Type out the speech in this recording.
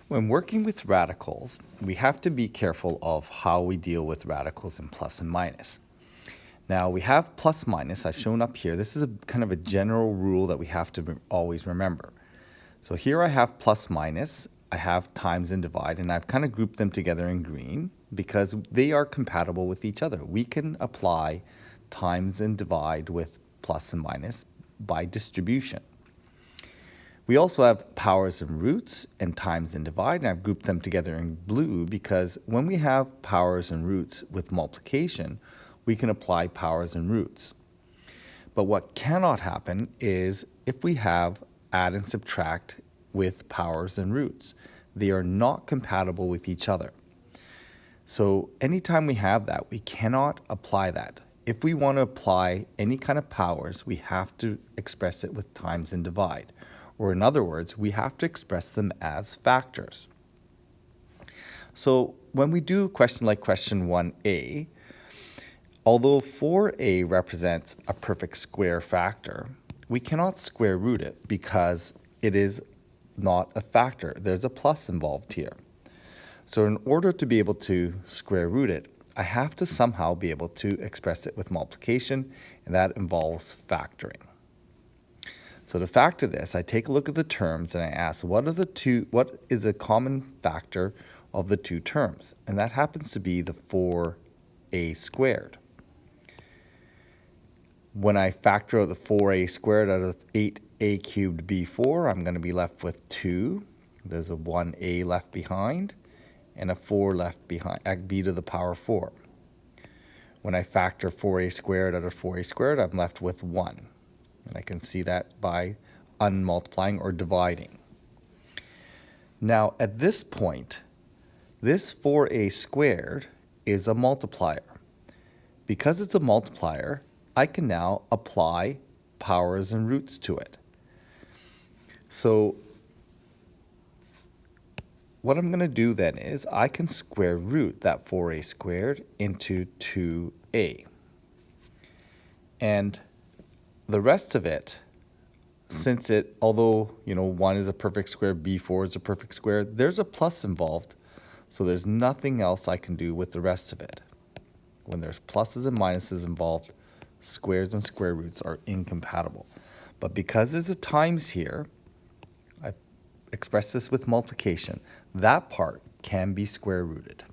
When working with radicals, we have to be careful of how we deal with radicals in plus and minus. Now we have plus minus, I've shown up here. This is a kind of a general rule that we have to always remember. So here I have plus minus, I have times and divide, and I've kind of grouped them together in green because they are compatible with each other. We can apply times and divide with plus and minus by distribution. We also have powers and roots and times and divide, and I've grouped them together in blue because when we have powers and roots with multiplication, we can apply powers and roots. But what cannot happen is if we have add and subtract with powers and roots. They are not compatible with each other. So anytime we have that, we cannot apply that. If we want to apply any kind of powers, we have to express it with times and divide. Or in other words, we have to express them as factors. So when we do a question like question 1a, although 4a represents a perfect square factor, we cannot square root it because it is not a factor. There's a plus involved here. So in order to be able to square root it, I have to somehow be able to express it with multiplication, and that involves factoring. So to factor this, I take a look at the terms and I ask, what is a common factor of the two terms? And that happens to be the 4a squared. When I factor out the 4a squared out of 8a cubed b4, I'm going to be left with 2. There's a 1a left behind and a 4 left behind, b to the power 4. When I factor 4a squared out of 4a squared, I'm left with 1. And I can see that by unmultiplying or dividing. Now, at this point, this 4a squared is a multiplier. Because it's a multiplier, I can now apply powers and roots to it. So what I'm going to do then is I can square root that 4a squared into 2a. And the rest of it, since although 1 is a perfect square, b4 is a perfect square, there's a plus involved. So there's nothing else I can do with the rest of it. When there's pluses and minuses involved, squares and square roots are incompatible. But because there's a times here, I express this with multiplication. That part can be square rooted.